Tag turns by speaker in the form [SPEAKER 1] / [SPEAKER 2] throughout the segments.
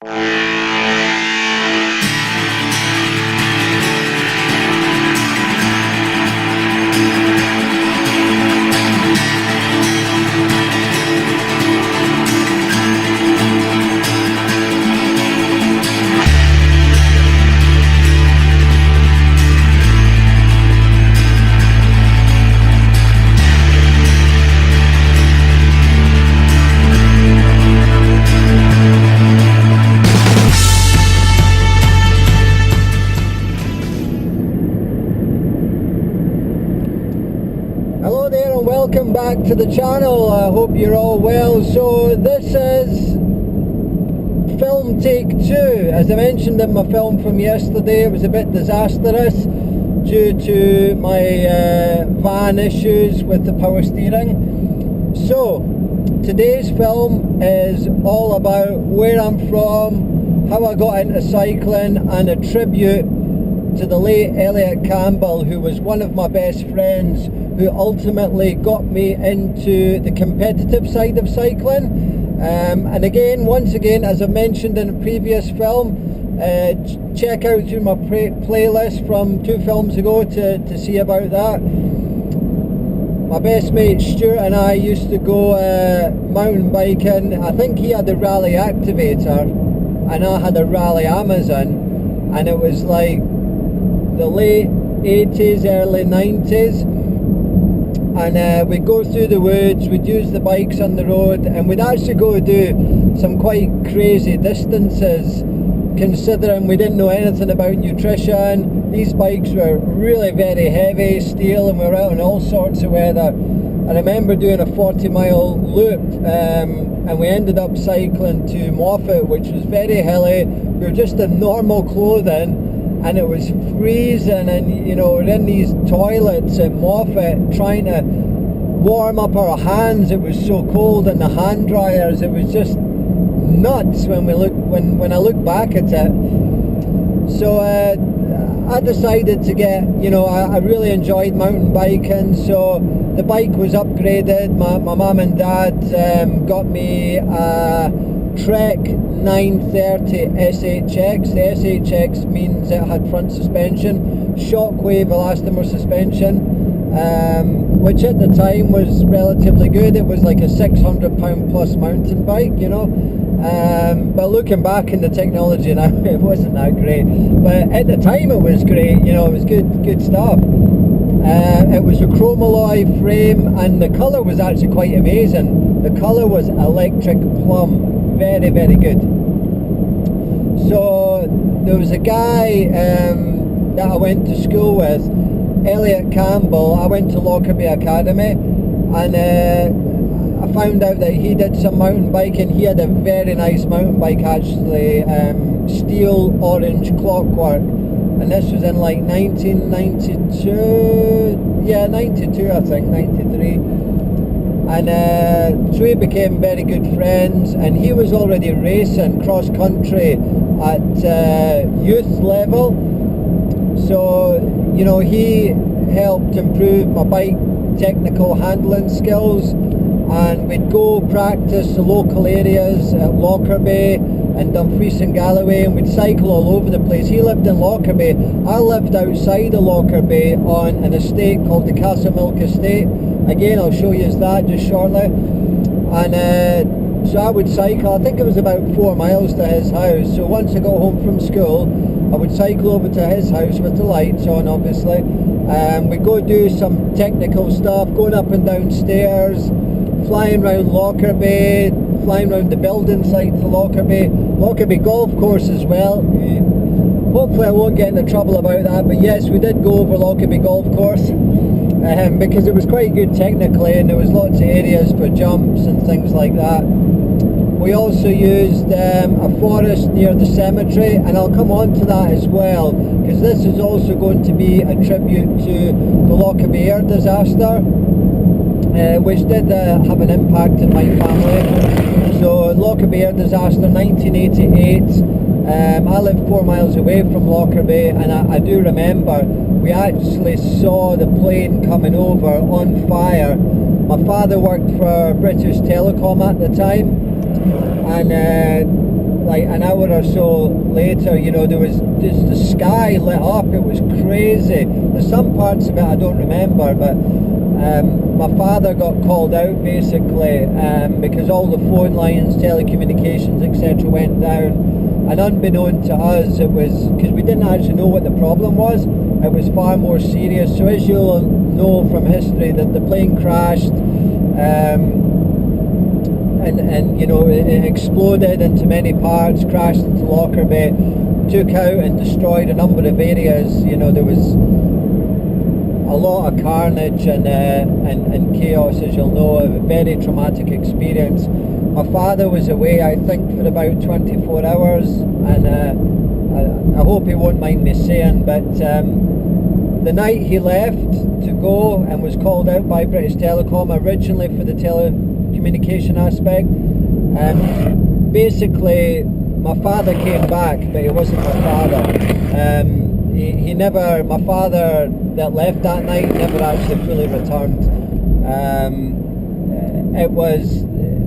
[SPEAKER 1] Hello there and welcome back to the channel. I hope you're all well. So this is film take 2. As I mentioned in my film from yesterday, it was a bit disastrous due to my van issues with the power steering. So today's film is all about where I'm from, how I got into cycling, and a tribute to the late Elliot Campbell, who was one of my best friends, who ultimately got me into the competitive side of cycling. And again, once again, as I mentioned in a previous film, check out through my playlist from 2 films ago to see about that. My best mate Stuart and I used to go mountain biking. I think he had a Rally Activator and I had a Rally Amazon, and it was like the late 80s, early 90s. And we'd go through the woods, we'd use the bikes on the road, and we'd actually go do some quite crazy distances, considering we didn't know anything about nutrition. These bikes were really very heavy, steel, and we were out in all sorts of weather. I remember doing a 40-mile loop, and we ended up cycling to Moffat, which was very hilly. We were just in normal clothing, and it was freezing, and you know, we're in these toilets at Moffat trying to warm up our hands. It was so cold, and the hand dryers, it was just nuts when I look back at it. So I decided to get, you know, I really enjoyed mountain biking, so the bike was upgraded. My mum and dad got me a Trek 930 SHX. The SHX means it had front suspension, shockwave elastomer suspension, which at the time was relatively good. It was like a £600 plus mountain bike, you know. But looking back in the technology now, it wasn't that great. But at the time it was great, you know, it was good stuff. It was a chrome alloy frame, and the colour was actually quite amazing. The colour was electric plum. Very, very good. So there was a guy that I went to school with, Elliot Campbell. I went to Lockerbie Academy, and I found out that he did some mountain biking. He had a very nice mountain bike actually, steel orange clockwork, and this was in like 1992, yeah, 92 I think, 93. And so we became very good friends, and he was already racing cross country at youth level, so you know, he helped improve my bike technical handling skills, and we'd go practice the local areas at Lockerbie and Dumfries and Galloway, and we'd cycle all over the place. He lived in Lockerbie. I lived outside of Lockerbie on an estate called the Castlemilk Estate. Again, I'll show you that just shortly. And so I would cycle, I think it was about 4 miles to his house. So once I got home from school, I would cycle over to his house with the lights on, obviously. We'd go do some technical stuff, going up and down stairs, flying around Lockerbie, flying around the building sites of Lockerbie golf course as well. Hopefully I won't get into trouble about that, but yes, we did go over Lockerbie golf course. Because it was quite good technically, and there was lots of areas for jumps and things like that. We also used a forest near the cemetery, and I'll come on to that as well, because this is also going to be a tribute to the Lockerbie Air Disaster, which did have an impact in my family. So Lockerbie Air Disaster 1988, I live 4 miles away from Lockerbie, and I do remember we actually saw the plane coming over on fire. My father worked for British Telecom at the time, and like an hour or so later, you know, there was just the sky lit up. It was crazy. There's some parts of it I don't remember, but my father got called out basically because all the phone lines, telecommunications, etc. went down. And unbeknown to us, it was, because we didn't actually know what the problem was, it was far more serious. So as you'll know from history, that the plane crashed, and you know, it exploded into many parts, crashed into Lockerbie, took out and destroyed a number of areas. You know, there was a lot of carnage and chaos, as you'll know. A very traumatic experience. My father was away, I think, for about 24 hours, and I hope he won't mind me saying, but the night he left to go and was called out by British Telecom, originally for the telecommunication aspect, basically my father came back, but he wasn't my father. He never, my father that left that night never actually fully returned. It was,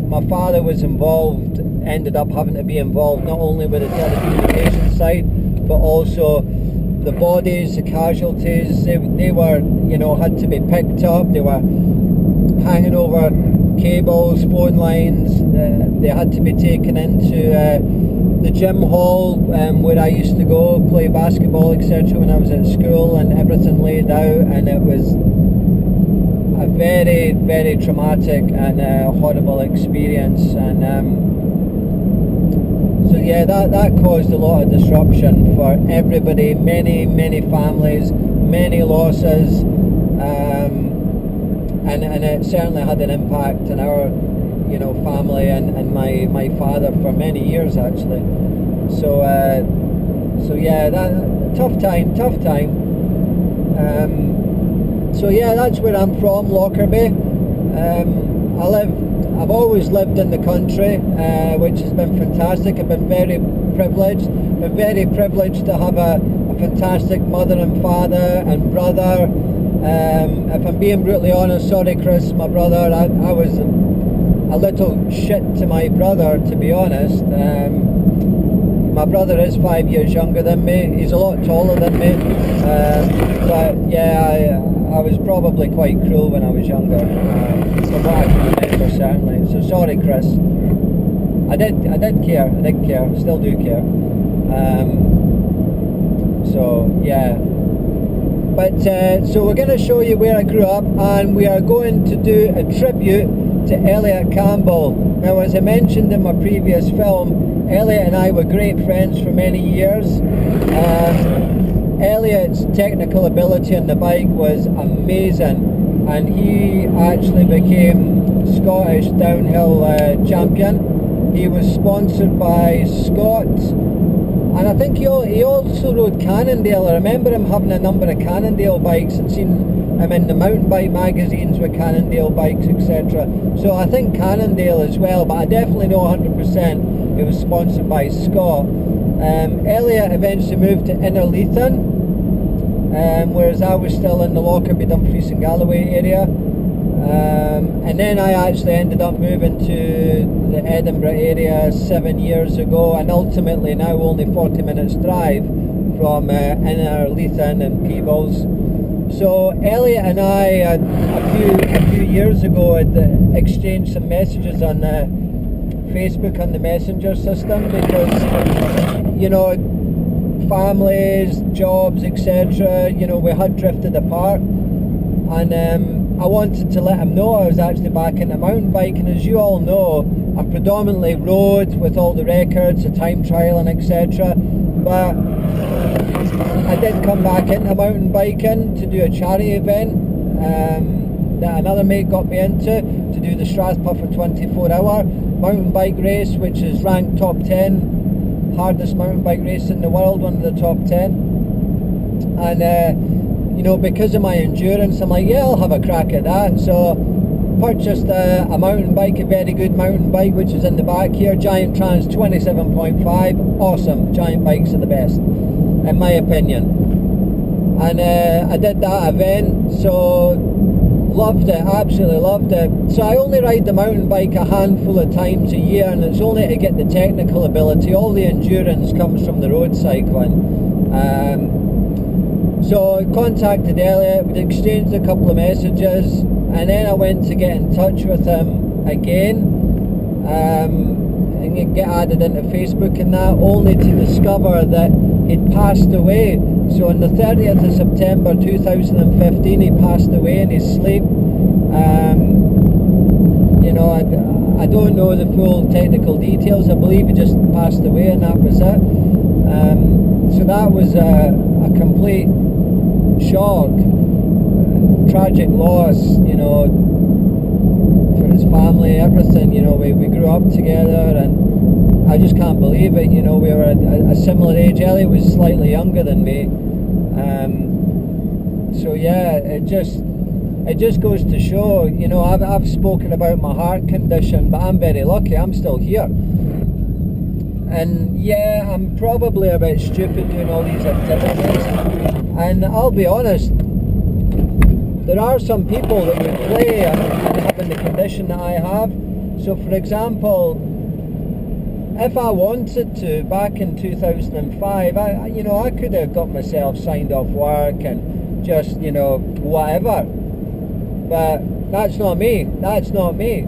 [SPEAKER 1] my father was involved, ended up having to be involved not only with the telecommunications side, but also the bodies, the casualties. They were, you know, had to be picked up. They were hanging over cables, phone lines. They had to be taken into the gym hall where I used to go play basketball, etc. when I was at school, and everything laid out, and it was a very, very traumatic and horrible experience. And so yeah, that caused a lot of disruption for everybody, many families, many losses, and it certainly had an impact on our, you know, family and my father for many years actually. So so yeah, that tough time. So yeah, that's where I'm from, Lockerbie. I've always lived in the country, which has been fantastic. I've been very privileged. To have a fantastic mother and father and brother. If I'm being brutally honest, sorry Chris, my brother, I was a little shit to my brother, to be honest. My brother is 5 years younger than me. He's a lot taller than me. But yeah, I was probably quite cruel when I was younger, from what I can remember, certainly. So sorry, Chris. I did care, still do care. So yeah. But so we're going to show you where I grew up, and we are going to do a tribute to Elliot Campbell. Now, as I mentioned in my previous film, Elliot and I were great friends for many years. Elliot's technical ability on the bike was amazing, and he actually became Scottish downhill champion. He was sponsored by Scott, and I think he also rode Cannondale. I remember him having a number of Cannondale bikes and seen him in the mountain bike magazines with Cannondale bikes, etc. So I think Cannondale as well, but I definitely know 100% it was sponsored by Scott. Elliot eventually moved to Innerleithen, whereas I was still in the Lockerbie, Dumfries and Galloway area. And then I actually ended up moving to the Edinburgh area 7 years ago, and ultimately now only 40 minutes drive from Innerleithen and Peebles. So Elliot and I, a few years ago, had exchanged some messages on Facebook on the messenger system, because, you know, families, jobs, etc., you know, we had drifted apart, and I wanted to let him know I was actually back into mountain biking. As you all know, I'm predominantly road with all the records, the time trial and etc., but I did come back into mountain biking to do a charity event that another mate got me into, to do the Strathpuffin 24-hour mountain bike race, which is ranked top 10 hardest mountain bike race in the world, one of the top 10. And you know, because of my endurance, I'm like, yeah, I'll have a crack at that. So purchased a mountain bike, a very good mountain bike, which is in the back here, Giant Trans 27.5. awesome. Giant bikes are the best, in my opinion. And I did that event. So Loved it, absolutely loved it. So I only ride the mountain bike a handful of times a year, and it's only to get the technical ability. All the endurance comes from the road cycling. So I contacted Elliot, we'd exchanged a couple of messages, and then I went to get in touch with him again, and get added into Facebook and that, only to discover that he'd passed away. So on the 30th of September 2015 he passed away in his sleep. You know, I don't know the full technical details. I believe he just passed away and that was it. So that was a complete shock, tragic loss, you know, for his family, everything. You know, we grew up together, and I just can't believe it. You know, we were a similar age. Elliot was slightly younger than me. So yeah, it just goes to show, you know, I've spoken about my heart condition, but I'm very lucky, I'm still here. And yeah, I'm probably a bit stupid doing all these activities, and I'll be honest, there are some people that would play having the condition that I have. So for example, if I wanted to, back in 2005, I could have got myself signed off work and just, you know, whatever. But that's not me. That's not me.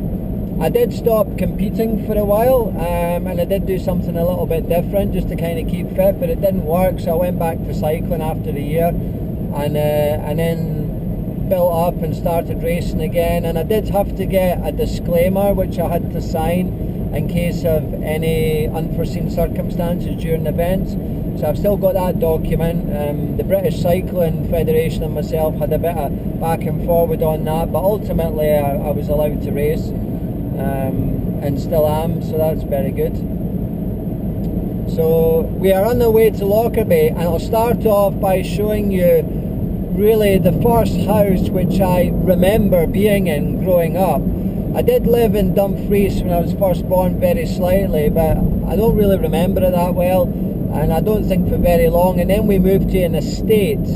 [SPEAKER 1] I did stop competing for a while, and I did do something a little bit different just to kind of keep fit, but it didn't work. So I went back to cycling after a year, and then built up and started racing again. And I did have to get a disclaimer which I had to sign in case of any unforeseen circumstances during events. So I've still got that document. The British Cycling Federation and myself had a bit of back and forward on that, but ultimately I was allowed to race, and still am, so that's very good. So we are on the way to Lockerbie, and I'll start off by showing you really the first house which I remember being in growing up. I did live in Dumfries when I was first born, very slightly, but I don't really remember it that well, and I don't think for very long. And then we moved to an estate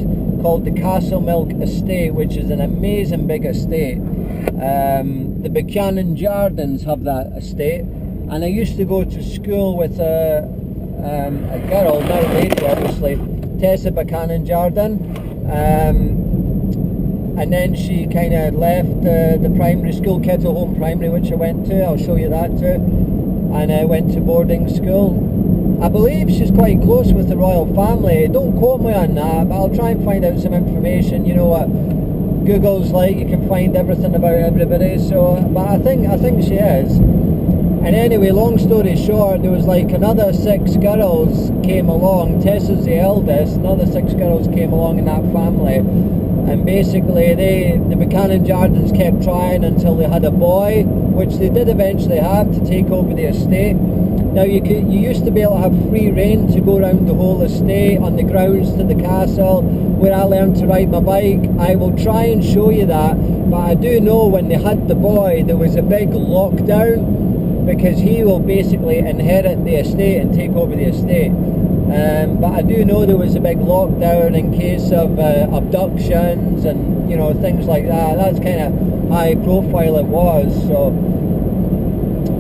[SPEAKER 1] called the Castlemilk Estate, which is an amazing big estate. The Buchanan Jardins have that estate, and I used to go to school with a girl, now lady obviously, Tessa Buchanan Jardin. And then she kind of left the primary school, Kettle Home Primary, which I went to. I'll show you that too. And I went to boarding school. I believe she's quite close with the royal family. Don't quote me on that, but I'll try and find out some information. You know what Google's like, you can find everything about everybody. So, but I think she is. And anyway, long story short, there was like another 6 girls came along. Tessa's the eldest. Another 6 girls came along in that family. And basically the Buchanan Jardins kept trying until they had a boy, which they did eventually have, to take over the estate. Now you used to be able to have free rein to go around the whole estate on the grounds to the castle where I learned to ride my bike. I will try and show you that, but I do know when they had the boy there was a big lockdown, because he will basically inherit the estate and take over the estate. But I do know there was a big lockdown in case of abductions and, you know, things like that. That's kind of high profile it was. So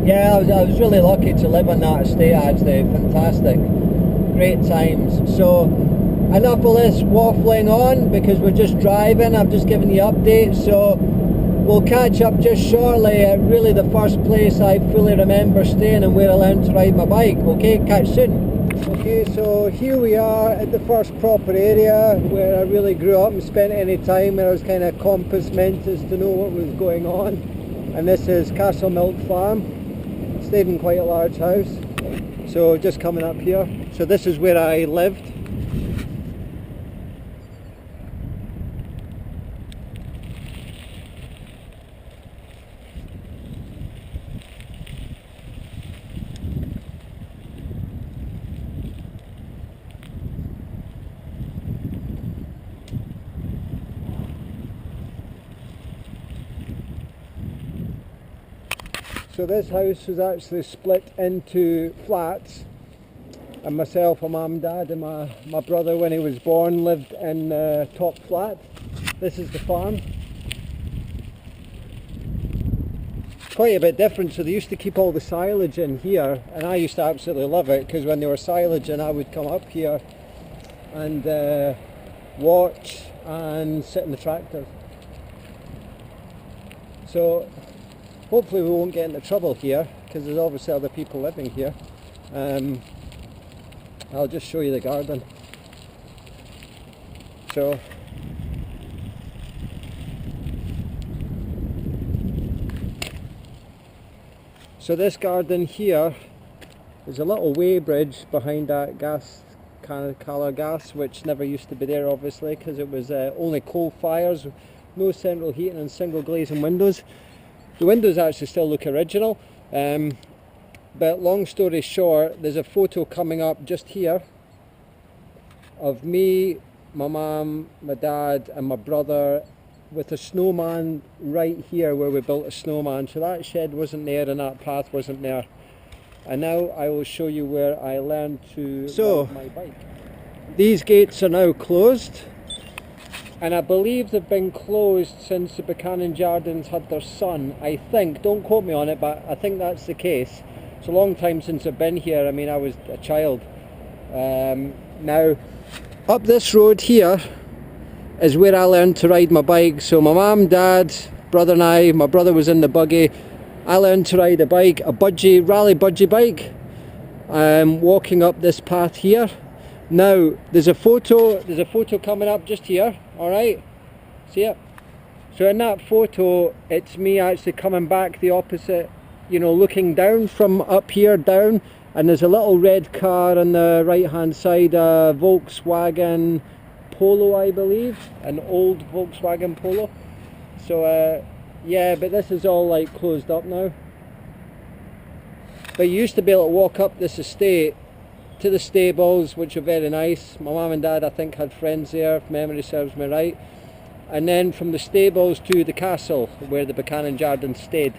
[SPEAKER 1] yeah, I was really lucky to live on that estate actually. Fantastic, great times. So enough of this waffling on, because we're just driving. I've just given you updates, so we'll catch up just shortly at really the first place I fully remember staying and where I learned to ride my bike. Okay, catch soon. Okay, so here we are at the first proper area where I really grew up and spent any time where I was kind of compass mentis to know what was going on. And this is Castlemilk Farm. Stayed in quite a large house. So just coming up here. So this is where I lived. So this house was actually split into flats, and myself, my mum, dad and my brother, when he was born, lived in top flat. This is the farm. quite a bit different. So they used to keep all the silage in here, and I used to absolutely love it, because when they were silaging I would come up here and watch and sit in the tractors. So hopefully we won't get into trouble here, because there's obviously other people living here. I'll just show you the garden. So this garden here is a little weighbridge behind that colour gas, which never used to be there obviously, because it was only coal fires, no central heating and single glazing windows. The windows actually still look original, but long story short, there's a photo coming up just here of me, my mum, my dad and my brother with a snowman right here where we built a snowman. So that shed wasn't there and that path wasn't there. And now I will show you where I learned to ride my bike. These gates are now closed, and I believe they've been closed since the Buchanan Jardins had their son, I think. Don't quote me on it, but I think that's the case. It's a long time since I've been here. I mean, I was a child. Now, up this road here is where I learned to ride my bike. So my mum, dad, brother and I, my brother was in the buggy. I learned to ride a bike, a budgie, rally budgie bike, walking up this path here. Now, there's a photo coming up just here, alright? See it? So in that photo, it's me actually coming back the opposite, you know, looking down from up here down, and there's a little red car on the right hand side, a Volkswagen Polo, I believe, an old Volkswagen Polo. So yeah, but this is all like closed up now. But you used to be able to walk up this estate to the stables, which are very nice. My mum and dad, I think, had friends there, if memory serves me right. And then from the stables to the castle where the Buchanan Jardins stayed.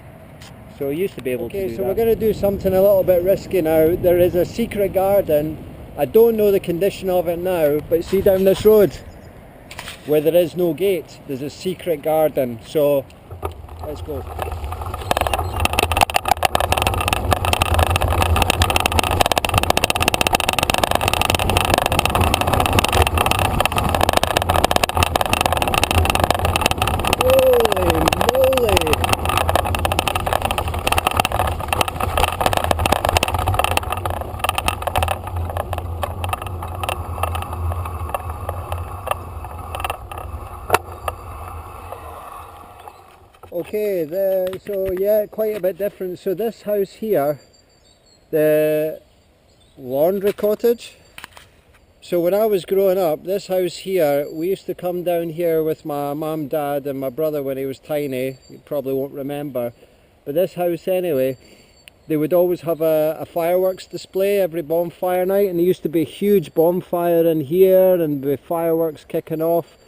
[SPEAKER 1] So you used to be able to do that. Okay, so we're going to do something a little bit risky now. There is a secret garden. I don't know the condition of it now, but see down this road where there is no gate, there's a secret garden. So let's go. Okay, so yeah, quite a bit different. So this house here, the laundry cottage. So when I was growing up, this house here, we used to come down here with my mum, dad and my brother when he was tiny. You probably won't remember. But this house anyway, they would always have a fireworks display every bonfire night, and there used to be a huge bonfire in here and the fireworks kicking off.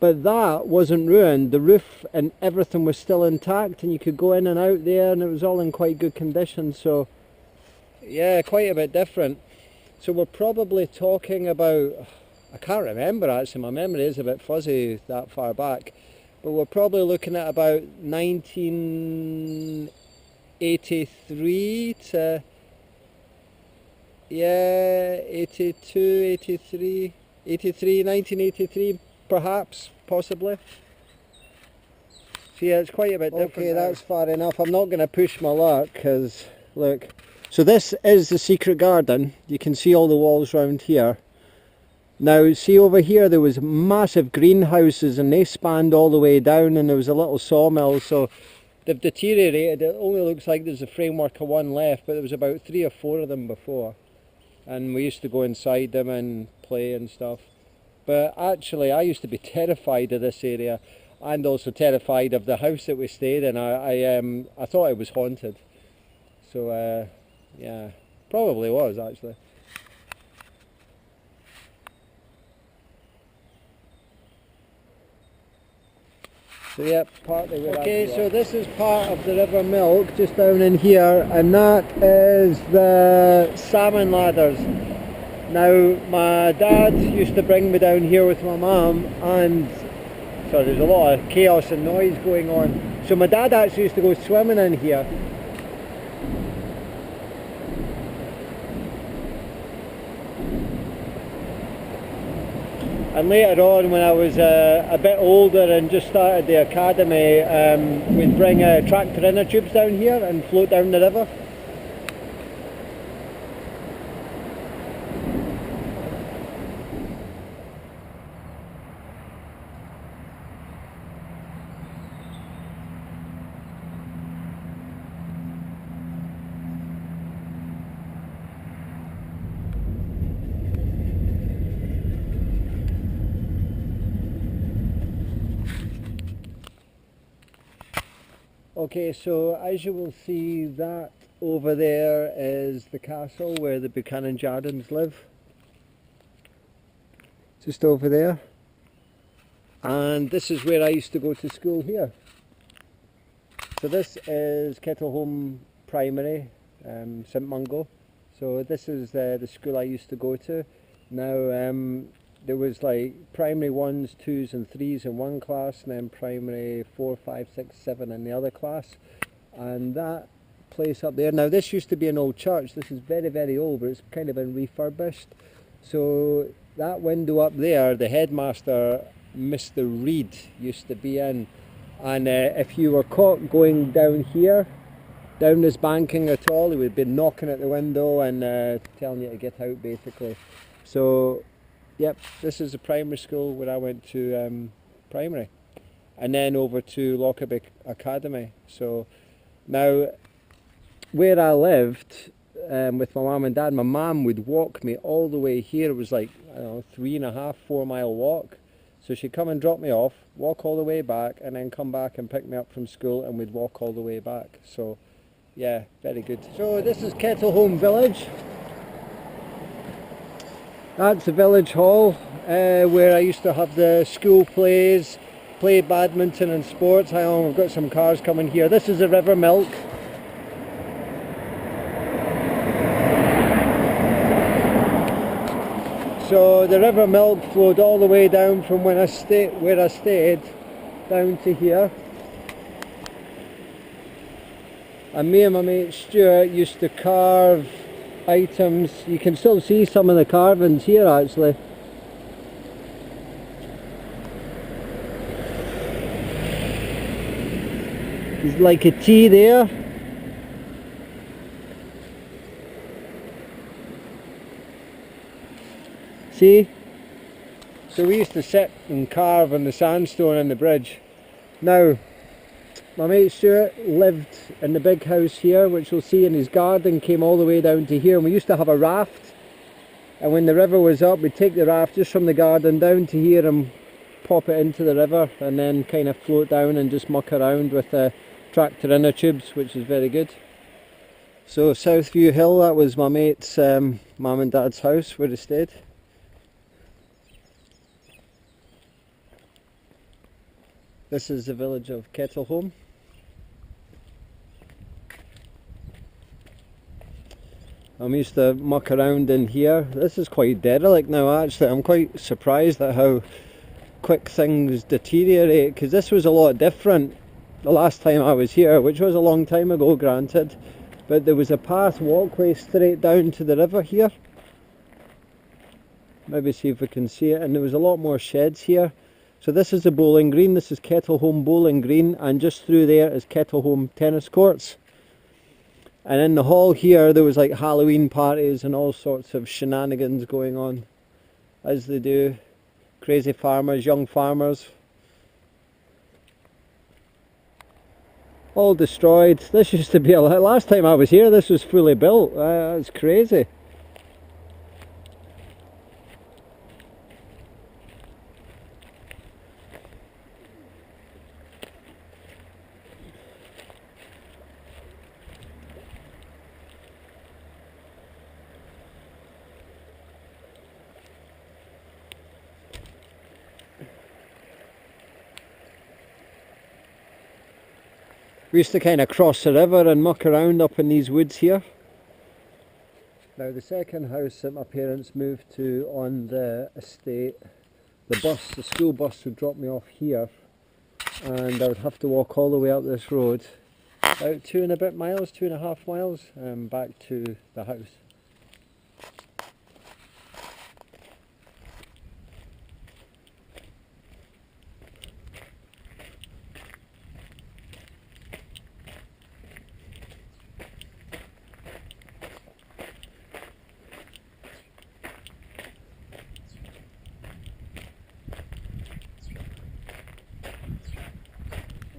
[SPEAKER 1] But that wasn't ruined. The roof and everything was still intact, and you could go in and out there, and it was all in quite good condition. So yeah, quite a bit different. So we're probably talking about, I can't remember actually, my memory is a bit fuzzy that far back, but we're probably looking at about 1983 to, yeah, 82, 83, 1983 perhaps, possibly. So yeah, it's quite a bit different. Okay, that's far enough. I'm not going to push my luck, because look. So this is the secret garden. You can see all the walls around here. Now see over here, there was massive greenhouses and they spanned all the way down, and there was a little sawmill. So they've deteriorated. It only looks like there's a framework of one left, but there was about 3 or 4 of them before. And we used to go inside them and play and stuff. But actually, I used to be terrified of this area, and also terrified of the house that we stayed in. I thought it was haunted. So yeah, probably was actually. So yeah, partly where okay, so this is part of the River Milk, just down in here, and that is the salmon ladders. Now, my dad used to bring me down here with my mum, and so there's a lot of chaos and noise going on. So my dad actually used to go swimming in here. And later on, when I was a bit older and just started the academy, we'd bring tractor inner tubes down here and float down the river. Okay, so as you will see, that over there is the castle where the Buchanan Jardins live. Just over there. And this is where I used to go to school here. So this is Kettleholme Primary, St Mungo. So this is the school I used to go to. Now there was like primary 1s, 2s and 3s in one class, and then primary 4, 5, 6, 7 in the other class. And that place up there, now this used to be an old church. This is very, very old, but it's kind of been refurbished. So that window up there, the headmaster, Mr Reed, used to be in. And if you were caught going down here, down this banking at all, he would be knocking at the window and telling you to get out, basically. So yep, this is the primary school where I went to primary, and then over to Lockerbie Academy. So now where I lived with my mum and dad, my mum would walk me all the way here. It was like, I don't know, 3.5, 4 mile walk. So she'd come and drop me off, walk all the way back, and then come back and pick me up from school, and we'd walk all the way back. So yeah, very good. So this is Kettleholme Village. That's the village hall where I used to have the school plays, play badminton and sports. Hang on, we've got some cars coming here. This is the River Milk. So the River Milk flowed all the way down from where I stayed down to here. And me and my mate Stuart used to carve items. You can still see some of the carvings here actually. There's like a T there. See? So we used to sit and carve on the sandstone in the bridge. Now, my mate Stuart lived in the big house here, which you'll see, in his garden came all the way down to here, and we used to have a raft, and when the river was up we'd take the raft just from the garden down to here and pop it into the river, and then kind of float down and just muck around with the tractor inner tubes, which is very good. So Southview Hill, that was my mate's mum and dad's house where they stayed. This is the village of Kettleholme. I used to muck around in here. This is quite derelict now actually. I'm quite surprised at how quick things deteriorate, because this was a lot different the last time I was here, which was a long time ago, granted. But there was a path walkway straight down to the river here. Maybe see if we can see it. And there was a lot more sheds here. So this is the bowling green, this is Kettleholme Bowling Green, and just through there is Kettleholme Tennis Courts. And in the hall here there was like Halloween parties and all sorts of shenanigans going on, as they do. Crazy farmers, young farmers. All destroyed. This used to be, last time I was here this was fully built. That's crazy. We used to kind of cross the river and muck around up in these woods here. Now the second house that my parents moved to on the estate, the school bus would drop me off here, and I would have to walk all the way up this road, about 2.5 miles, back to the house.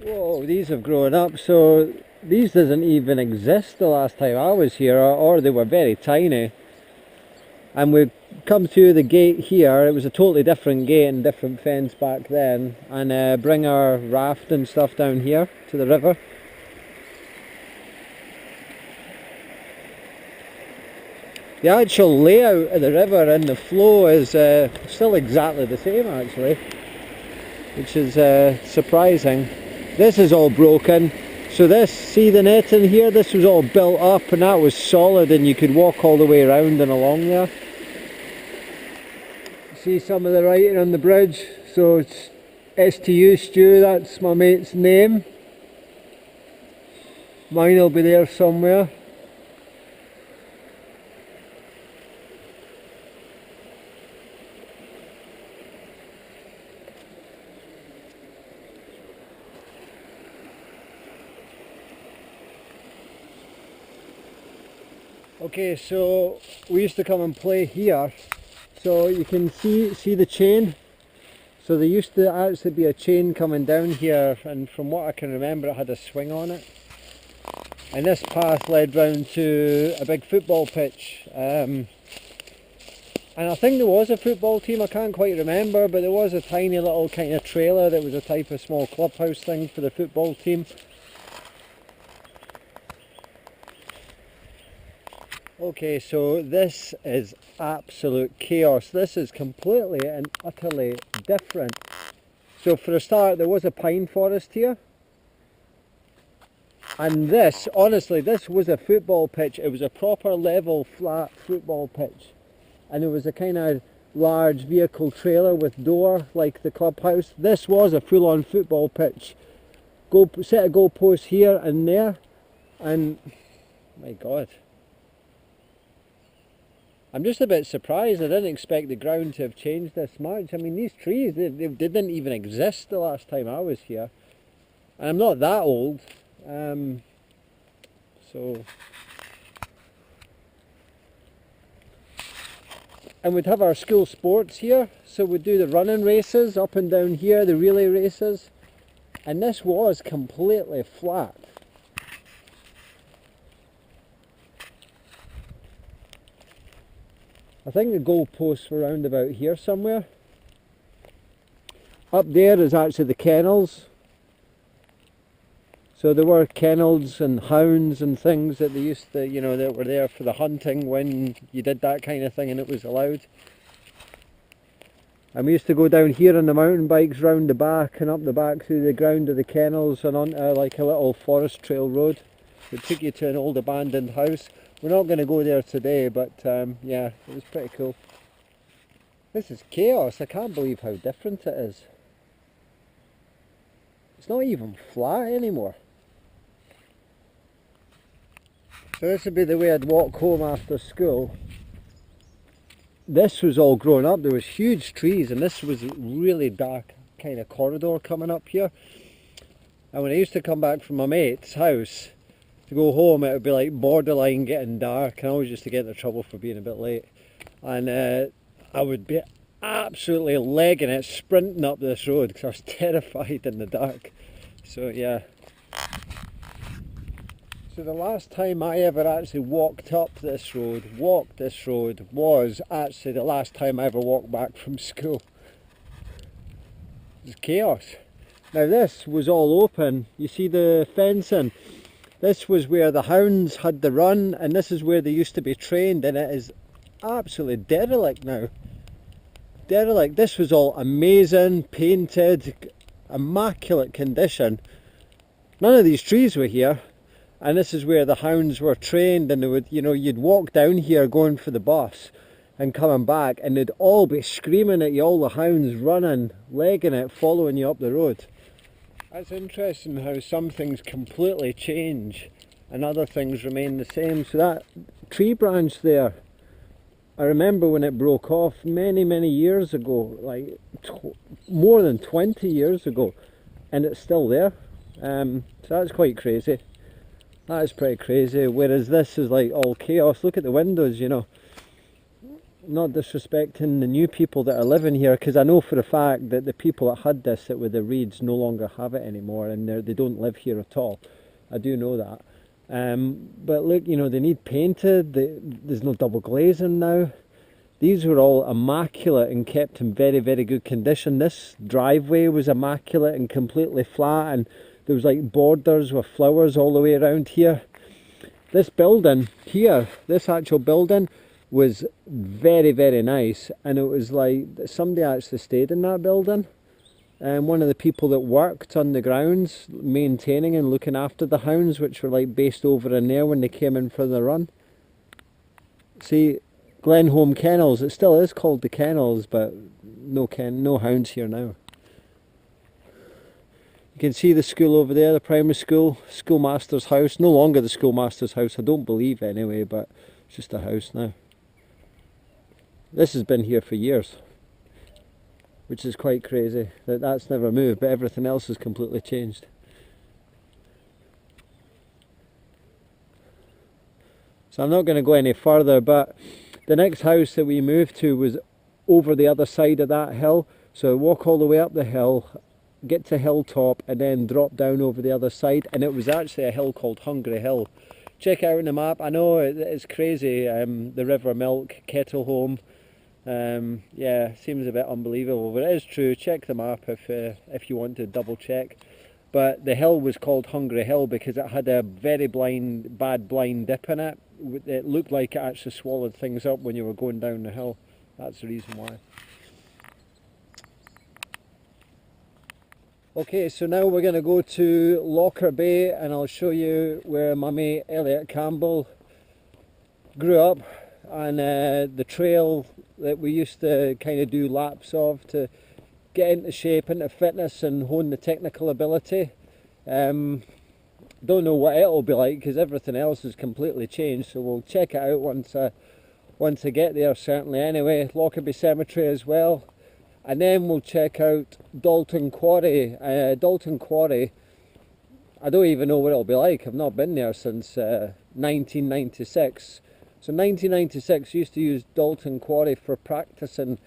[SPEAKER 1] Whoa, these have grown up, so these doesn't even exist the last time I was here, or they were very tiny. And we've come through the gate here. It was a totally different gate and different fence back then, and bring our raft and stuff down here to the river. The actual layout of the river and the flow is still exactly the same actually, which is surprising. This is all broken, so this, see the net in here, this was all built up and that was solid and you could walk all the way around and along there. See some of the writing on the bridge, so it's STU Stu, that's my mate's name. Mine will be there somewhere. Okay, so we used to come and play here, so you can see the chain. So there used to actually be a chain coming down here, and from what I can remember it had a swing on it. And this path led round to a big football pitch. And I think there was a football team, I can't quite remember, but there was a tiny little kind of trailer that was a type of small clubhouse thing for the football team. Okay, so this is absolute chaos. This is completely and utterly different. So for a start, there was a pine forest here. And this, honestly, this was a football pitch. It was a proper level, flat football pitch. And there was a kind of large vehicle trailer with door, like the clubhouse. This was a full-on football pitch. Set a goalpost here and there. And, my God. I'm just a bit surprised. I didn't expect the ground to have changed this much. I mean, these trees, they didn't even exist the last time I was here. And I'm not that old. So... And we'd have our school sports here. So we'd do the running races up and down here, the relay races. And this was completely flat. I think the goalposts were round about here somewhere. Up there is actually the kennels. So there were kennels and hounds and things that they used to, you know, that were there for the hunting when you did that kind of thing and it was allowed. And we used to go down here on the mountain bikes round the back and up the back through the ground of the kennels and onto like a little forest trail road that took you to an old abandoned house. We're not going to go there today, but yeah, it was pretty cool. This is chaos. I can't believe how different it is. It's not even flat anymore. So this would be the way I'd walk home after school. This was all grown up. There was huge trees, and this was a really dark kind of corridor coming up here. And when I used to come back from my mate's house, to go home, it would be like borderline getting dark, and I always used to get into trouble for being a bit late. And I would be absolutely legging it, sprinting up this road because I was terrified in the dark. So yeah. So the last time I ever actually walked this road, was actually the last time I ever walked back from school. It was chaos. Now this was all open. You see the fencing? This was where the hounds had the run, and this is where they used to be trained, and it is absolutely derelict now. Derelict. This was all amazing, painted, immaculate condition. None of these trees were here, and this is where the hounds were trained, and they would, you know, you'd walk down here going for the bus and coming back, and they'd all be screaming at you, all the hounds running, legging it, following you up the road. That's interesting how some things completely change and other things remain the same. So that tree branch there, I remember when it broke off many years ago, like more than 20 years ago, and it's still there. So that's quite crazy. That is pretty crazy. Whereas this is like all chaos. Look at the windows, you know. Not disrespecting the new people that are living here, because I know for a fact that the people that had this, that were the Reeds, no longer have it anymore, and they don't live here at all. I do know that. But look, you know, they need painted. There's no double glazing now. These were all immaculate and kept in very good condition. This driveway was immaculate and completely flat, and there was like borders with flowers all the way around here. This building here, this actual building, was very nice, and it was like somebody actually stayed in that building, and one of the people that worked on the grounds maintaining and looking after the hounds, which were like based over in there when they came in for the run. See, Glenholm Kennels, it still is called the Kennels, but no hounds here now. You can see the school over there, the primary school, schoolmaster's house. No longer the schoolmaster's house, I don't believe anyway, but it's just a house now. This has been here for years, which is quite crazy that that's never moved, but everything else has completely changed. So I'm not going to go any further, but the next house that we moved to was over the other side of that hill. So I walk all the way up the hill, get to hilltop, and then drop down over the other side, and it was actually a hill called Hungry Hill. Check it out on the map. I know it's crazy, the River Milk, Kettlehome. Yeah, seems a bit unbelievable, but it is true. Check the map if you want to double check. But the hill was called Hungry Hill because it had a very bad blind dip in it. It looked like it actually swallowed things up when you were going down the hill. That's the reason why. Okay, so now we're going to go to Lockerbie, and I'll show you where my mate Elliot Campbell grew up, and the trail that we used to kind of do laps of to get into shape, into fitness, and hone the technical ability. Don't know what it'll be like because everything else has completely changed, so we'll check it out once I get there, certainly. Anyway, Lockerbie Cemetery as well, and then we'll check out Dalton Quarry. Dalton Quarry, I don't even know what it'll be like. I've not been there since 1996. So 1996 used to use Dalton Quarry for practicing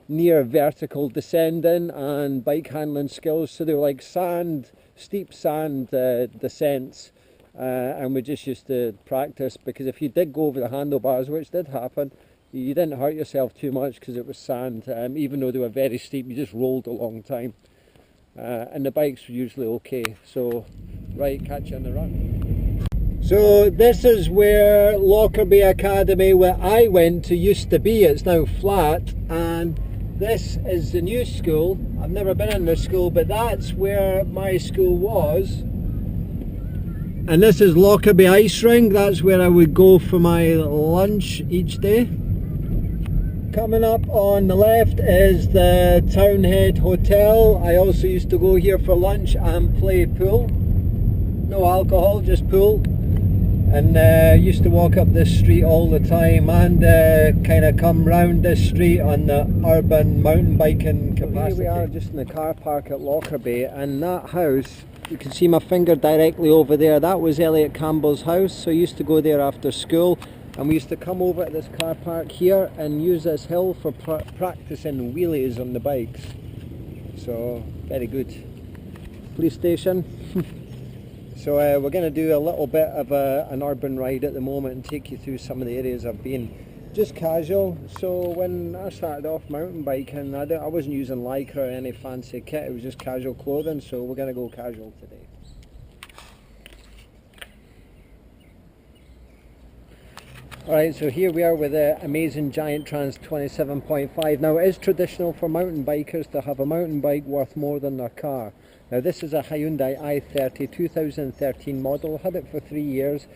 [SPEAKER 1] near vertical descending and bike handling skills. So they were like steep sand descents, and we just used to practice, because if you did go over the handlebars, which did happen, you didn't hurt yourself too much because it was sand. Even though they were very steep, you just rolled a long time, and the bikes were usually okay. So right, catch you on the run. So this is where Lockerbie Academy, where I went to, used to be. It's now flat, and this is the new school. I've never been in this school, but that's where my school was. And this is Lockerbie Ice Rink. That's where I would go for my lunch each day. Coming up on the left is the Townhead Hotel. I also used to go here for lunch and play pool. No alcohol, just pool. And used to walk up this street all the time, and kind of come round this street on the urban mountain biking capacity. Here we are just in the car park at Lockerbie, and that house, you can see my finger directly over there, that was Elliot Campbell's house. So I used to go there after school, and we used to come over to this car park here and use this hill for practicing wheelies on the bikes. So very good. Police station. So we're going to do a little bit of an urban ride at the moment and take you through some of the areas I've been. Just casual. So when I started off mountain biking, I wasn't using Lycra or any fancy kit, it was just casual clothing, so we're going to go casual today. Alright, so here we are with the amazing Giant Trans 27.5. Now it is traditional for mountain bikers to have a mountain bike worth more than their car. Now this is a Hyundai i30 2013 model, had it for 3 years.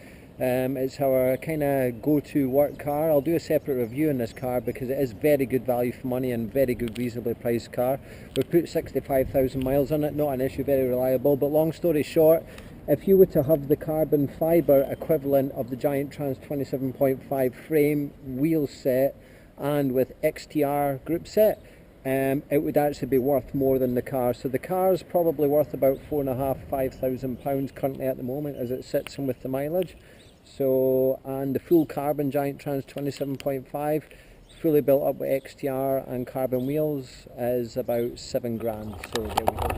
[SPEAKER 1] It's our kind of go-to work car. I'll do a separate review on this car because it is very good value for money and very good reasonably priced car. We've put 65,000 miles on it, not an issue, very reliable. But long story short, if you were to have the carbon fibre equivalent of the Giant Trans 27.5 frame, wheel set and with XTR group set, it would actually be worth more than the car. So the car is probably worth about £4,500–5,000 currently at the moment as it sits and with the mileage. So, and the full carbon Giant Trans 27.5 fully built up with XTR and carbon wheels is about £7,000. So there we go.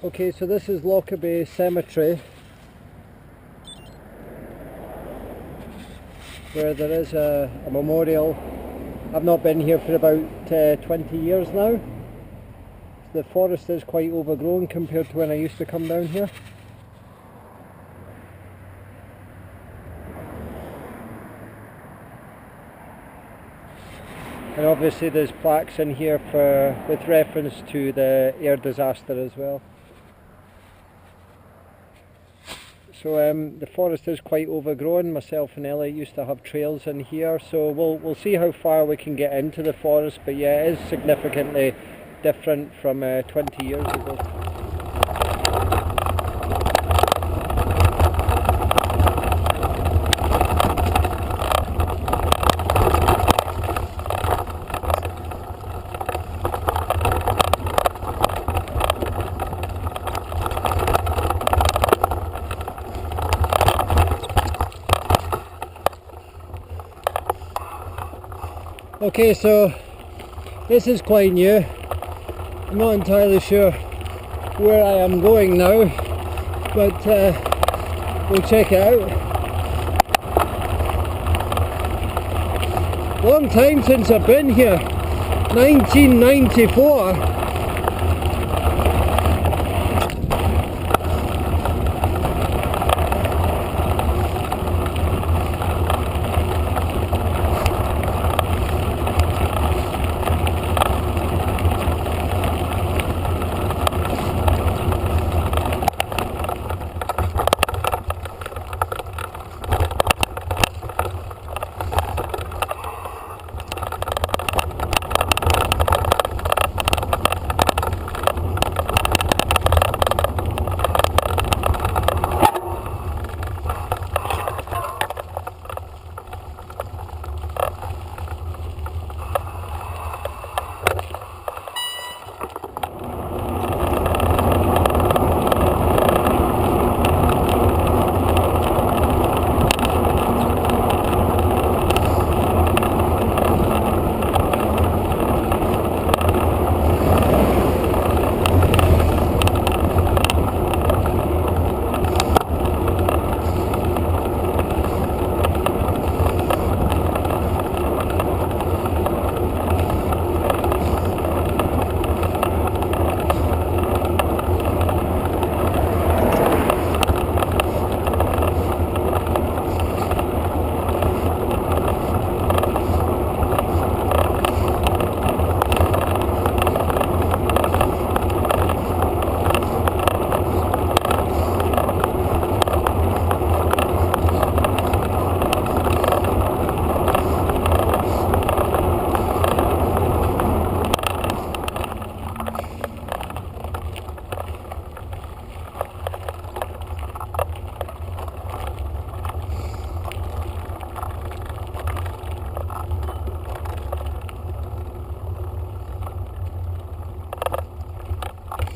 [SPEAKER 1] Okay, so this is Lockerbie Cemetery, where there is a memorial. I've not been here for about 20 years now. The forest is quite overgrown compared to when I used to come down here. And obviously there's plaques in here with reference to the air disaster as well. So the forest is quite overgrown. Myself and Elliot used to have trails in here, so we'll see how far we can get into the forest, but yeah, it is significantly different from 20 years ago. Okay, so this is quite new. I'm not entirely sure where I am going now, but we'll check it out. Long time since I've been here, 1994.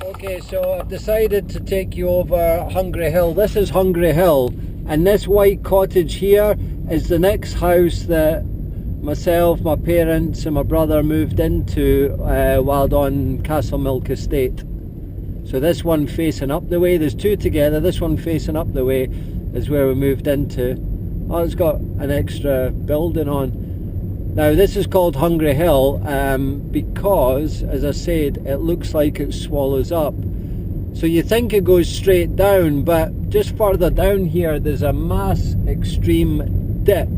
[SPEAKER 1] Okay, so I've decided to take you over Hungry Hill. This is Hungry Hill, and this white cottage here is the next house that myself, my parents and my brother moved into while on Castlemilk Estate. So this one facing up the way, there's two together, this one facing up the way is where we moved into. Oh, it's got an extra building on. Now this is called Hungry Hill because, as I said, it looks like it swallows up. So you think it goes straight down, but just further down here there's a mass extreme dip.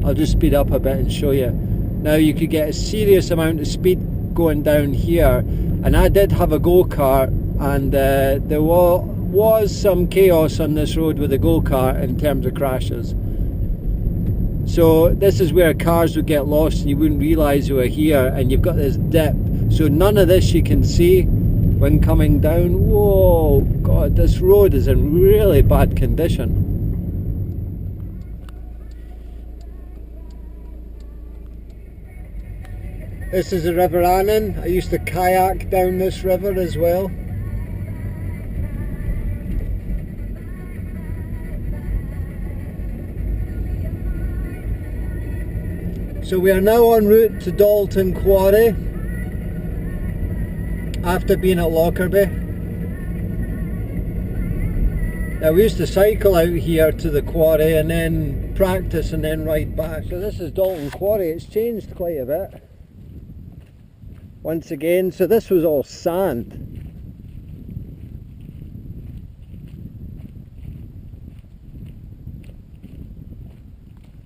[SPEAKER 1] I'll just speed up a bit and show you. Now you could get a serious amount of speed going down here, and I did have a go-kart, and there was some chaos on this road with a go-kart in terms of crashes. So this is where cars would get lost and you wouldn't realise you were here, and you've got this dip. So none of this you can see when coming down. Whoa, God, this road is in really bad condition. This is the River Annan. I used to kayak down this river as well. So we are now en route to Dalton Quarry after being at Lockerbie. Now we used to cycle out here to the quarry and then practice and then ride back. So this is Dalton Quarry. It's changed quite a bit once again. So this was all sand.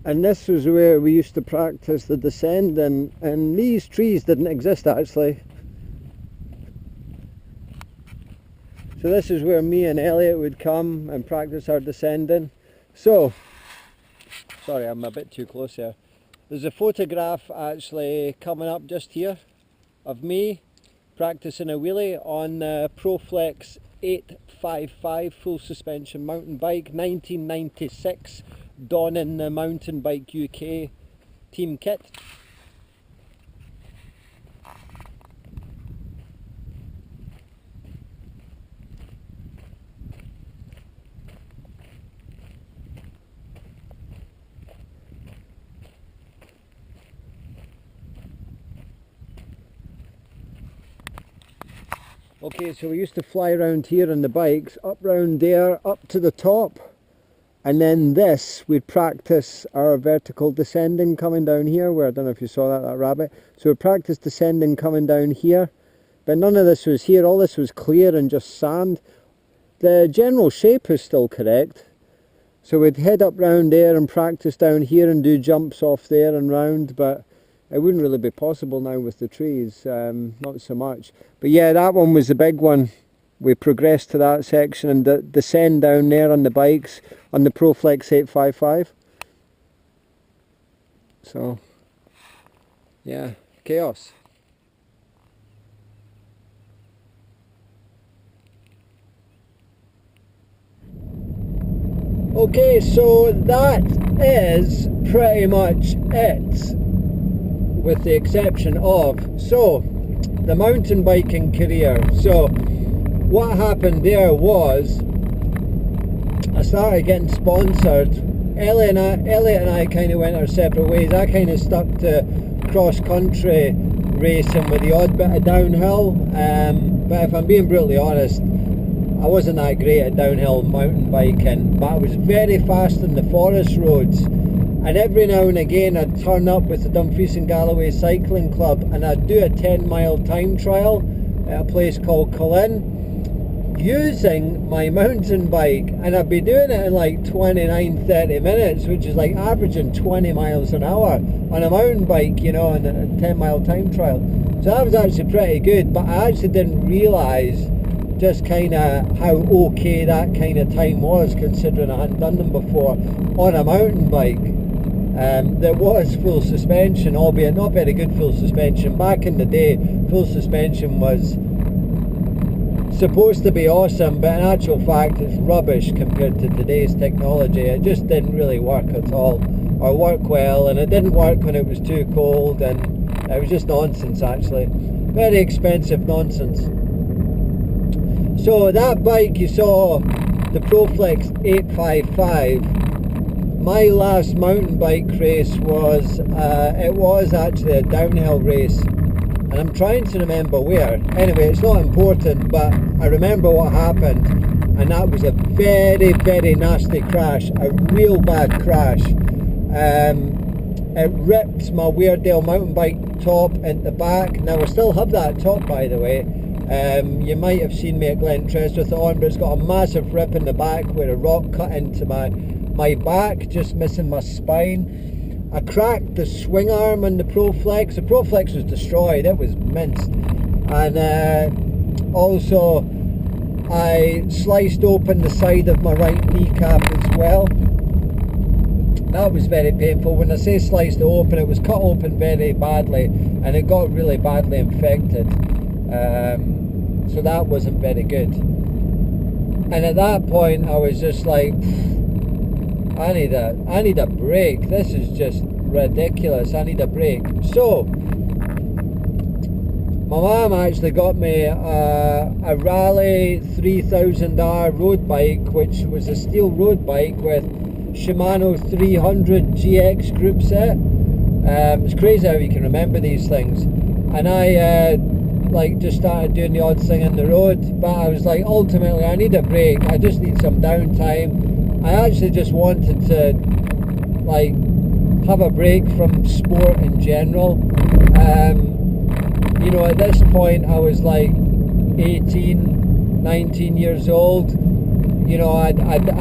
[SPEAKER 1] And this was where we used to practice the descending, and these trees didn't exist actually. So this is where me and Elliot would come and practice our descending. So, sorry, I'm a bit too close here. There's a photograph actually coming up just here of me practicing a wheelie on ProFlex 855 full suspension mountain bike, 1996. Donning the Mountain Bike UK team kit. Okay, so we used to fly around here on the bikes, up round there, up to the top. And then this, we'd practice our vertical descending coming down here, where I don't know if you saw that rabbit. So we'd practice descending coming down here, but none of this was here. All this was clear and just sand. The general shape is still correct. So we'd head up round there and practice down here and do jumps off there and round, but it wouldn't really be possible now with the trees, not so much. But yeah, that one was the big one. We progressed to that section and descend down there on the bikes on the ProFlex 855. So, yeah, chaos. Okay, so that is pretty much it, with the exception of, so, the mountain biking career. So, what happened there was I started getting sponsored. Elliot and I kind of went our separate ways. I kind of stuck to cross-country racing with the odd bit of downhill, but if I'm being brutally honest, I wasn't that great at downhill mountain biking, but I was very fast in the forest roads, and every now and again I'd turn up with the Dumfries and Galloway Cycling Club and I'd do a 10-mile time trial at a place called Cullen, using my mountain bike, and I'd be doing it in like 29-30 minutes, which is like averaging 20 miles an hour on a mountain bike, you know, in a 10-mile time trial. So that was actually pretty good, but I actually didn't realise just kind of how okay that kind of time was, considering I hadn't done them before on a mountain bike. There was full suspension, albeit not very good full suspension. Back in the day, full suspension was supposed to be awesome, but in actual fact it's rubbish compared to today's technology. It just didn't really work at all, or work well, and it didn't work when it was too cold, and it was just nonsense actually. Very expensive nonsense. So that bike you saw, the ProFlex 855, my last mountain bike race was, it was actually a downhill race. And I'm trying to remember where. Anyway, it's not important, but I remember what happened, and that was a very, very nasty crash, a real bad crash. It ripped my Weardale mountain bike top in the back. Now I still have that top, by the way. You might have seen me at Glentress with it on, but it's got a massive rip in the back where a rock cut into my back, just missing my spine. I cracked the swing arm on the Proflex. The Proflex was destroyed, it was minced. And also I sliced open the side of my right kneecap as well. That was very painful. When I say sliced open, it was cut open very badly and it got really badly infected. So that wasn't very good. And at that point I was just like, I need a break. This is just ridiculous. I need a break. So my mum actually got me a Raleigh 3000R road bike, which was a steel road bike with Shimano 300 GX group set. It's crazy how you can remember these things. And I like just started doing the odd thing on the road, but I was like, ultimately I need a break. I just need some downtime. I actually just wanted to like have a break from sport in general. You know, at this point I was like 18, 19 years old. You know, I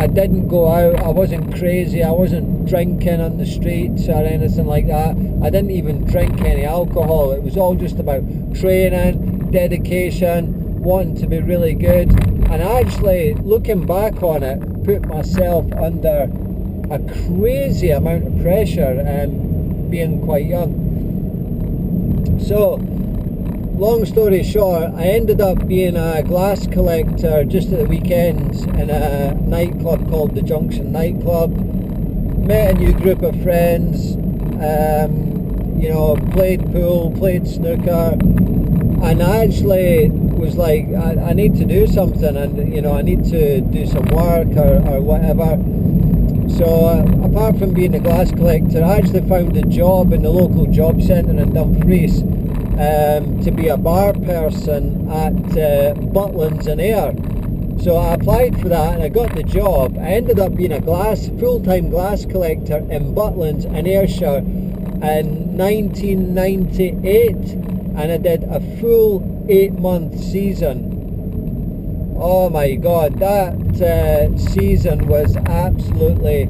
[SPEAKER 1] didn't go out, I wasn't crazy, I wasn't drinking on the streets or anything like that. I didn't even drink any alcohol. It was all just about training, dedication, wanting to be really good. And actually, looking back on it, put myself under a crazy amount of pressure being quite young. So, long story short, I ended up being a glass collector just at the weekends in a nightclub called the Junction Nightclub. Met a new group of friends, you know, played pool, played snooker, and I actually was like, I need to do something, and you know, I need to do some work or whatever. So apart from being a glass collector, I actually found a job in the local job centre in Dumfries to be a bar person at Butlins In Ayr. So I applied for that and I got the job. I ended up being a full-time glass collector in Butlins in Ayrshire in 1998, and I did a full 8-month season. Oh my god, that season was absolutely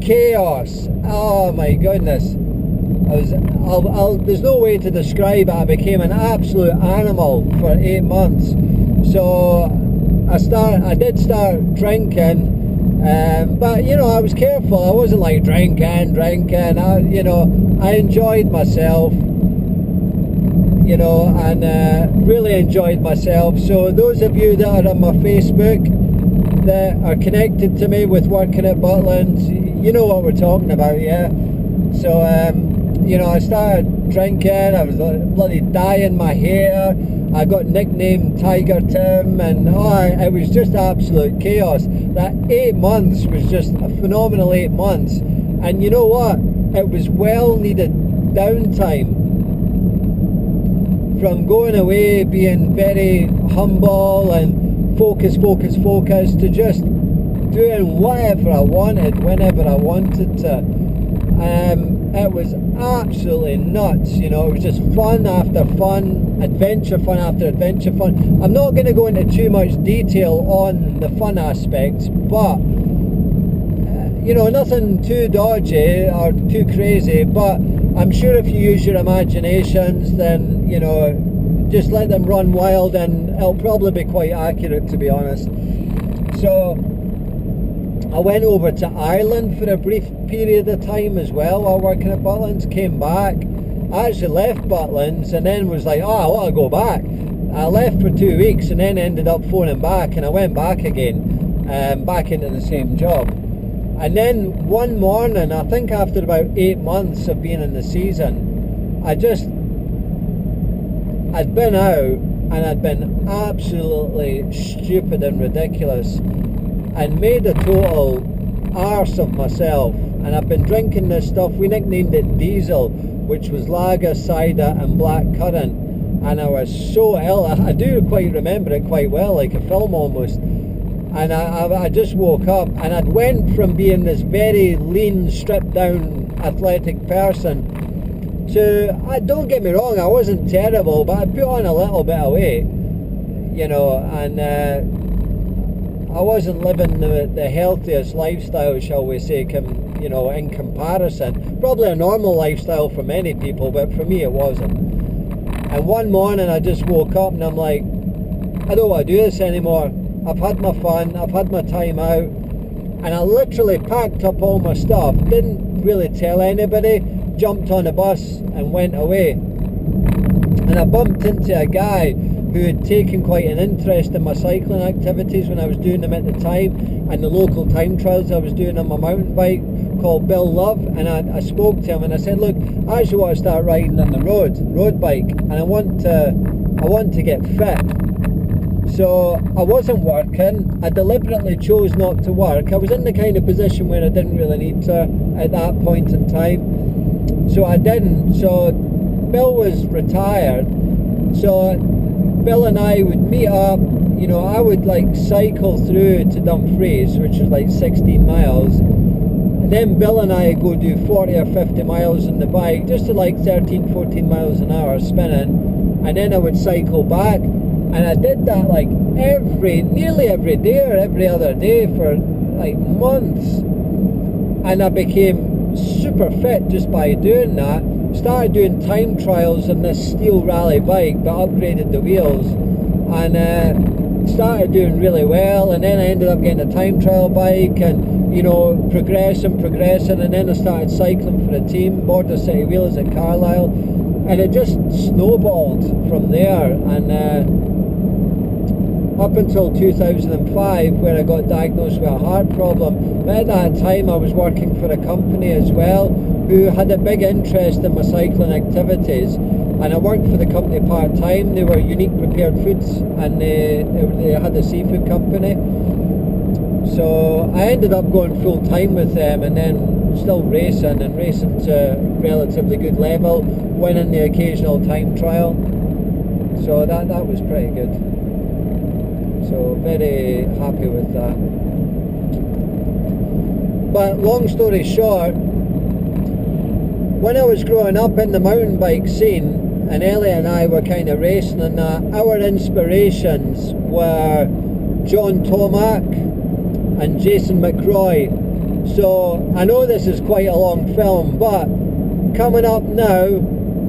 [SPEAKER 1] chaos. Oh my goodness. There's no way to describe it. I became an absolute animal for 8 months. So I did start drinking, but you know, I was careful. I wasn't like drinking. I enjoyed myself, you know, and really enjoyed myself. So those of you that are on my Facebook that are connected to me with working at Butlins, you know what we're talking about, yeah? So you know, I started drinking, I was bloody dyeing my hair, I got nicknamed Tiger Tim, and it was just absolute chaos. That 8 months was just a phenomenal 8 months, and you know what, it was well needed downtime from going away being very humble and focus to just doing whatever I wanted, whenever I wanted to. It was absolutely nuts, you know. It was just fun after fun, adventure fun after adventure fun. I'm not going to go into too much detail on the fun aspects, but you know, nothing too dodgy or too crazy, but I'm sure if you use your imaginations, then, you know, just let them run wild and it'll probably be quite accurate, to be honest. So I went over to Ireland for a brief period of time as well while working at Butlins, came back. I actually left Butlins and then was like, I want to go back. I left for 2 weeks and then ended up phoning back, and I went back again, back into the same job. And then one morning, I think after about 8 months of being in the season, I'd been out and I'd been absolutely stupid and ridiculous and made a total arse of myself. And I've been drinking this stuff, we nicknamed it Diesel, which was lager, cider and black currant, and I was so ill. I do quite remember it quite well, like a film almost. and I just woke up, and I'd went from being this very lean, stripped down athletic person to, don't get me wrong, I wasn't terrible, but I put on a little bit of weight, you know, and I wasn't living the healthiest lifestyle, shall we say, you know, in comparison. Probably a normal lifestyle for many people, but for me it wasn't. And one morning I just woke up and I'm like, I don't want to do this anymore. I've had my fun, I've had my time out, and I literally packed up all my stuff, didn't really tell anybody, jumped on a bus and went away. And I bumped into a guy who had taken quite an interest in my cycling activities when I was doing them at the time, and the local time trials I was doing on my mountain bike, called Bill Love. And I spoke to him and I said, look, I actually want to start riding on the road bike, and I want to get fit. So I wasn't working. I deliberately chose not to work. I was in the kind of position where I didn't really need to at that point in time, so I didn't. So Bill was retired, so Bill and I would meet up. You know, I would like cycle through to Dumfries, which was like 16 miles, and then Bill and I would go do 40 or 50 miles on the bike, just to like 13-14 miles an hour spinning, and then I would cycle back. And I did that like nearly every day or every other day for like months, and I became super fit just by doing that. Started doing time trials on this steel rally bike, but upgraded the wheels, and started doing really well. And then I ended up getting a time trial bike, and you know, progressing, and then I started cycling for a team, Border City Wheels at Carlisle, and it just snowballed from there. And up until 2005, where I got diagnosed with a heart problem. But at that time I was working for a company as well who had a big interest in my cycling activities, and I worked for the company part-time. They were Unique Prepared Foods, and they had a seafood company. So I ended up going full-time with them, and then still racing to a relatively good level, winning the occasional time trial. So that was pretty good. So very happy with that. But long story short, when I was growing up in the mountain bike scene, and Elliot and I were kind of racing and that, our inspirations were John Tomac and Jason McRoy. So I know this is quite a long film, but coming up now,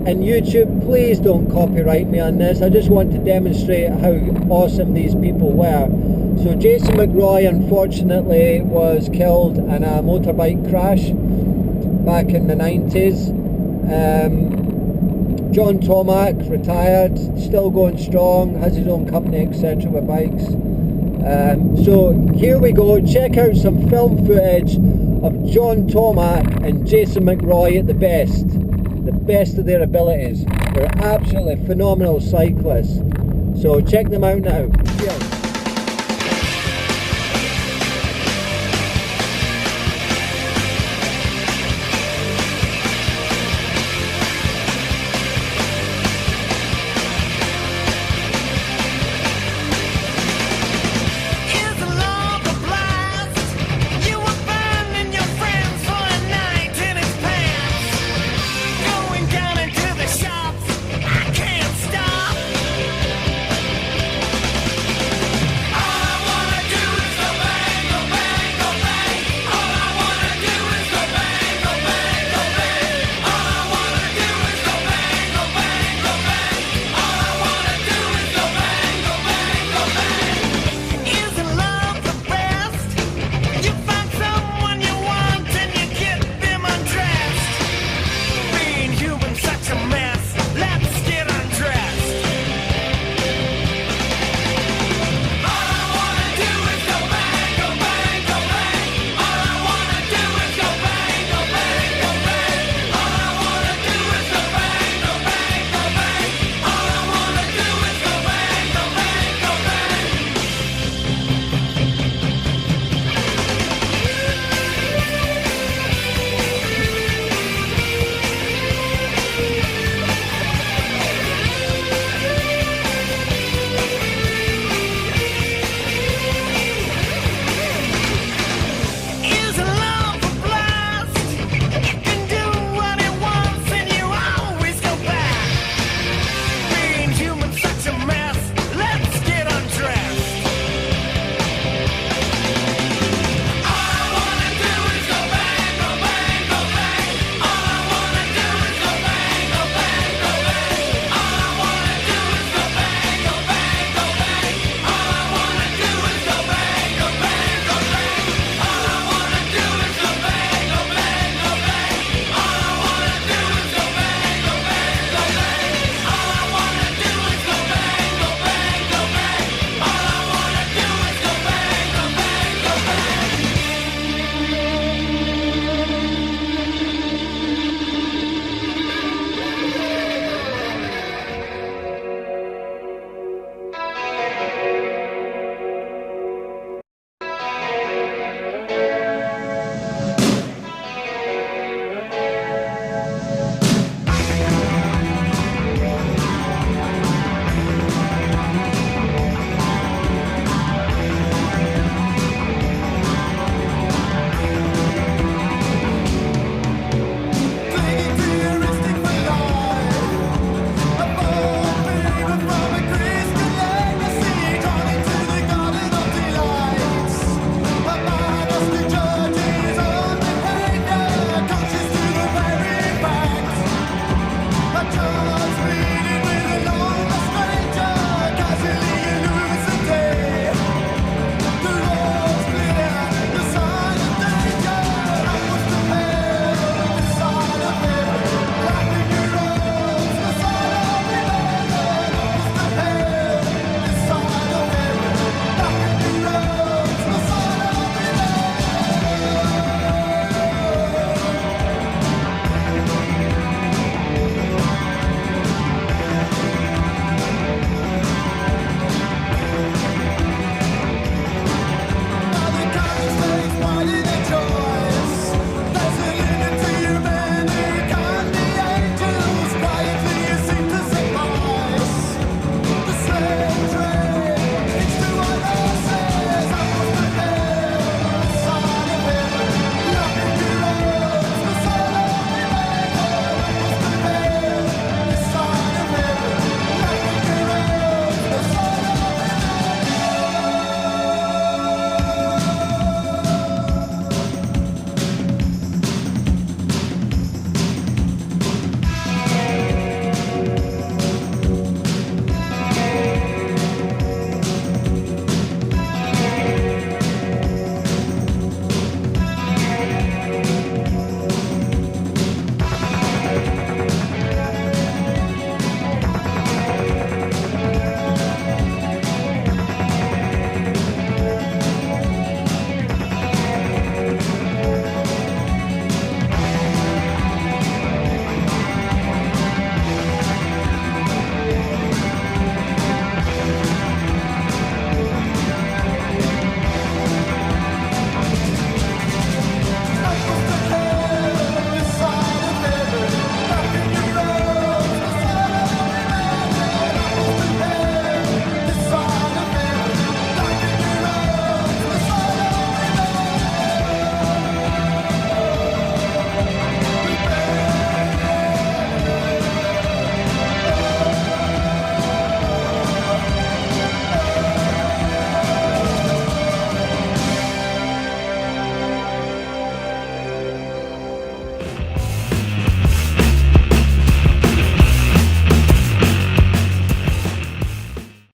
[SPEAKER 1] and YouTube, please don't copyright me on this. I just want to demonstrate how awesome these people were. So Jason McRoy unfortunately was killed in a motorbike crash back in the 90s. John Tomac, retired, still going strong, has his own company, etc. with bikes. So here we go, check out some film footage of John Tomac and Jason McRoy at the best of their abilities. They're absolutely phenomenal cyclists. So check them out now. Cheers.